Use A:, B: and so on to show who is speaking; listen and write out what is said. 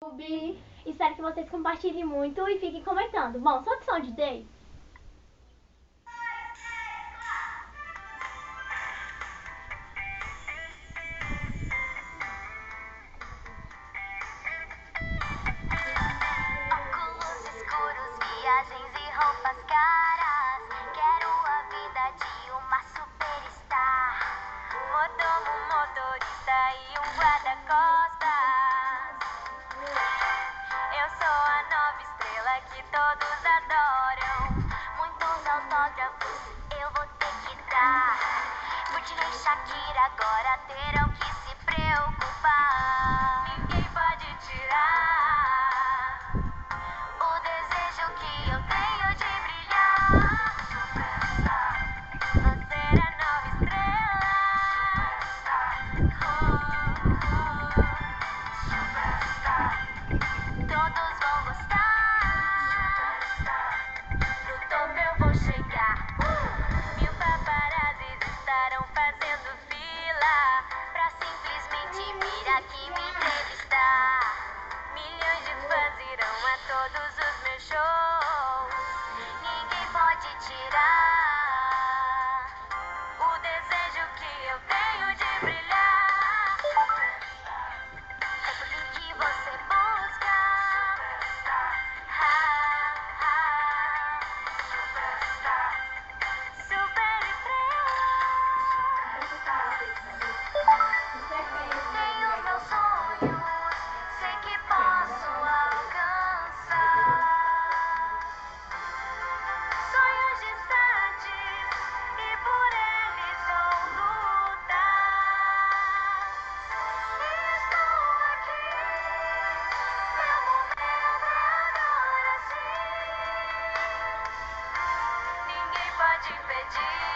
A: YouTube. Espero que vocês compartilhem muito e fiquem comentando. Bom, sobe o som de Day.
B: Óculos escuros, viagens e roupas caras. Quero a vida de uma superstar. Mordomo, motorista e um guarda-costas. Eu sou a nova estrela que todos adoram. Muitos autógrafos eu vou ter que dar. Whitney e Shakira agora terão que se preocupar. Ninguém pode tirar o desejo que eu tenho de brilhar. Você é a nova estrela. Todos vão gostar. No topo eu vou chegar. Mil paparazzis estarão fazendo fila pra simplesmente vir aqui me entrevistar. Milhões de fãs irão a todos os meus shows. Ninguém pode tirar o desejo que eu tenho de brilhar. É tudo que você busca. Super estrela. Tenho meus sonhos, sei que posso alcançar. Sonhos distantes e por eles vou lutar. E estou aqui, meu momento agora sim. Ninguém pode impedir.